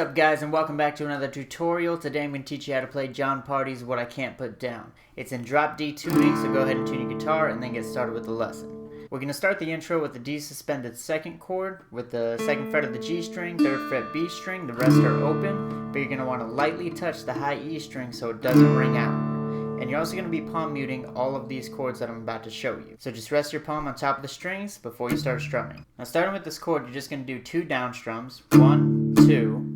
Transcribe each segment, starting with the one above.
up guys, and welcome back to another tutorial. Today I'm going to teach you how to play Jon Pardi's What I Can't Put Down. It's in drop D tuning, so go ahead and tune your guitar and then get started with the lesson. We're going to start the intro with the D suspended second chord with the second fret of the G string, third fret B string, the rest are open, but you're going to want to lightly touch the high E string so it doesn't ring out. And you're also going to be palm muting all of these chords that I'm about to show you. So just rest your palm on top of the strings before you start strumming. Now starting with this chord, you're just going to do 2 down strums, 1, 2,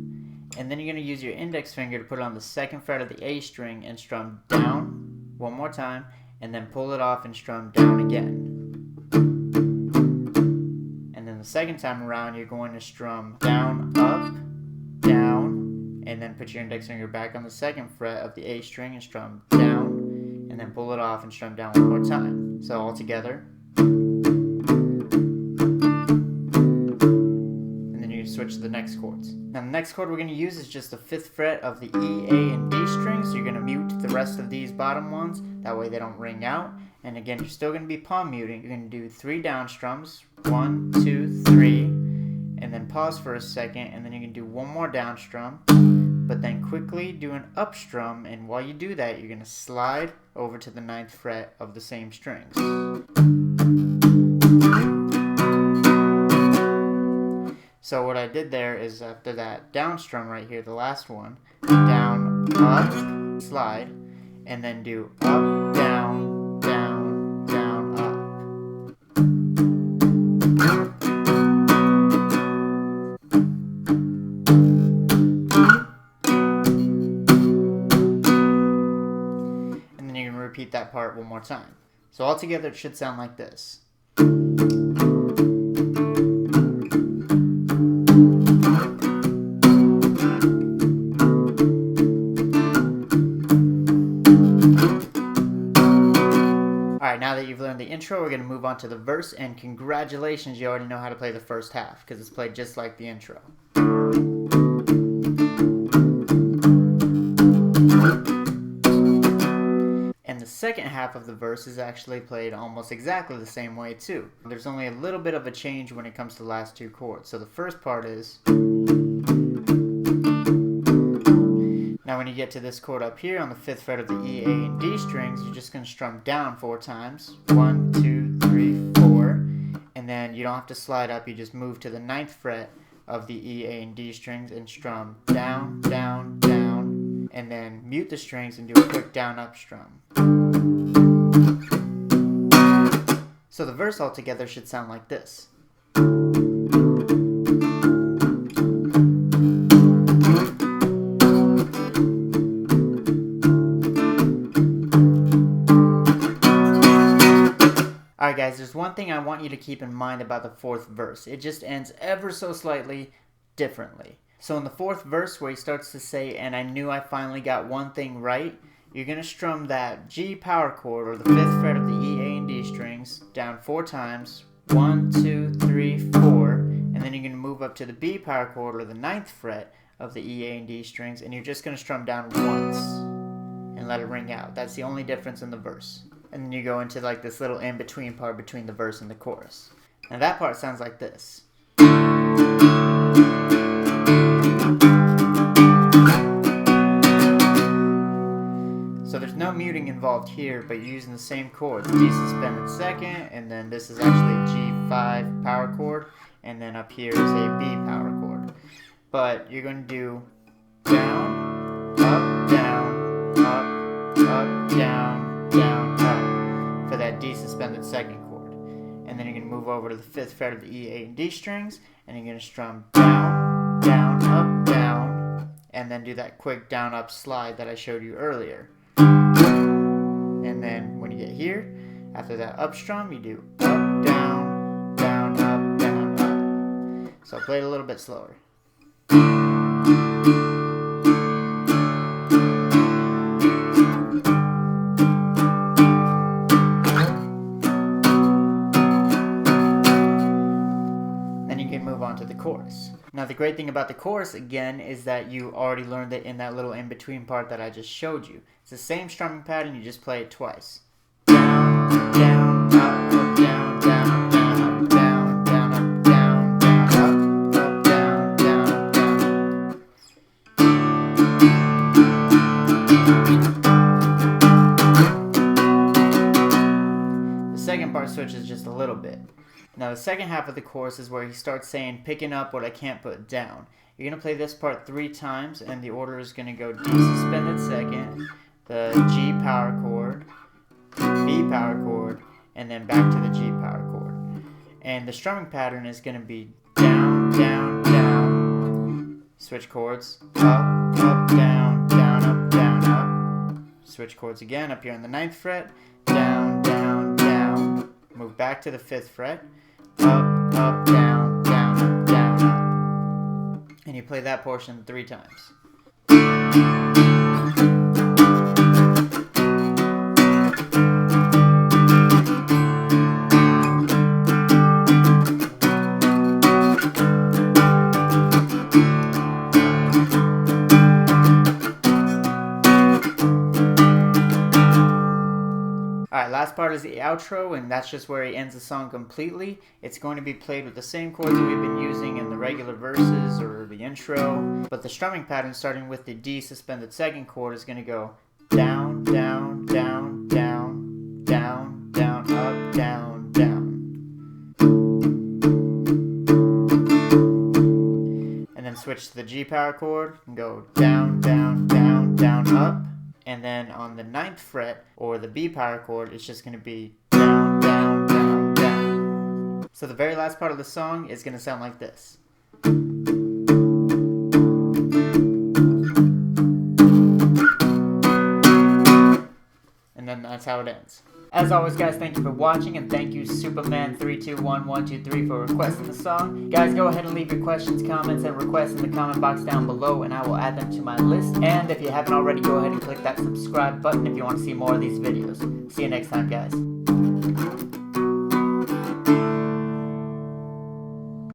and then you're going to use your index finger to put it on the second fret of the A string and strum down one more time, and then pull it off and strum down again. And then the second time around, you're going to strum down, up, down, and then put your index finger back on the second fret of the A string and strum down, and then pull it off and strum down one more time. So all together. And then you switch to the next chords. Now the next chord we're going to use is just the 5th fret of the E, A, and D strings. So you're going to mute the rest of these bottom ones. That way they don't ring out. And again, you're still going to be palm muting. You're going to do 3 down strums. 1, 2, 3. And then pause for a second. And then you can do 1 more down strum. But then quickly do an up strum, and while you do that, you're going to slide over to the 9th fret of the same strings. So what I did there is after that down strum right here, the last one, down, up, slide, and then do up, down, down, down, up. Repeat that part one more time. So altogether it should sound like this. Alright, now that you've learned the intro, we're going to move on to the verse, and congratulations, you already know how to play the first half, because it's played just like the intro. Second half of the verse is actually played almost exactly the same way too. There's only a little bit of a change when it comes to the last 2 chords. So the first part is, now when you get to this chord up here on the 5th fret of the E, A, and D strings, you're just going to strum down 4 times. 1, 2, 3, 4. And then you don't have to slide up, you just move to the 9th fret of the E, A, and D strings and strum down, down, down, and then mute the strings and do a quick down, up strum. So the verse altogether should sound like this. Alright guys, there's one thing I want you to keep in mind about the 4th verse. It just ends ever so slightly differently. So in the 4th verse where he starts to say, "And I knew I finally got one thing right," you're going to strum that G power chord, or the 5th fret of the E, A, and D strings, down 4 times. 1, 2, 3, 4. And then you're going to move up to the B power chord, or the 9th fret of the E, A, and D strings, and you're just going to strum down once and let it ring out. That's the only difference in the verse. And then you go into like this little in-between part between the verse and the chorus. Now that part sounds like this. So there's no muting involved here, but you're using the same chords. D suspended second, and then this is actually a G5 power chord, and then up here is a B power chord. But you're going to do down, up, down, up, up, down, down, up for that D suspended second chord. And then you're going to move over to the 5th fret of the E, A, and D strings, and you're going to strum down, down, up, down, and then do that quick down, up slide that I showed you earlier. And then when you get here, after that up strum, you do up, down, down, up, down, up. So I'll play it a little bit slower. Then you can move on to the chorus. Now the great thing about the chorus again is that you already learned it in that little in-between part that I just showed you. It's the same strumming pattern, you just play it twice. Down, down, up, down, down, down, up, down, down, up, down, down, up, down, down, down. little bit. Now the second half of the chorus is where he starts saying, picking up what I can't put down. You're going to play this part 3 times, and the order is going to go D suspended second, the G power chord, B power chord, and then back to the G power chord. And the strumming pattern is going to be down, down, down, switch chords, up, up, down, down, up, down, up, switch chords again, up here on the 9th fret, down, down, down, move back to the 5th fret, up, up, down, down, up, down, up. And you play that portion 3 times. Alright, last part is the outro, and that's just where he ends the song completely. It's going to be played with the same chords that we've been using in the regular verses or the intro, but the strumming pattern starting with the D suspended second chord is going to go down, down, down, down, down, down, up, down, down. And then switch to the G power chord and go down, down, down, down, up. And then on the 9th fret, or the B power chord, it's just going to be down, down, down, down. So the very last part of the song is going to sound like this. And then that's how it ends. As always, guys, thank you for watching, and thank you Superman321123 for requesting the song. Guys, go ahead and leave your questions, comments, and requests in the comment box down below, and I will add them to my list. And if you haven't already, go ahead and click that subscribe button if you want to see more of these videos. See you next time, guys.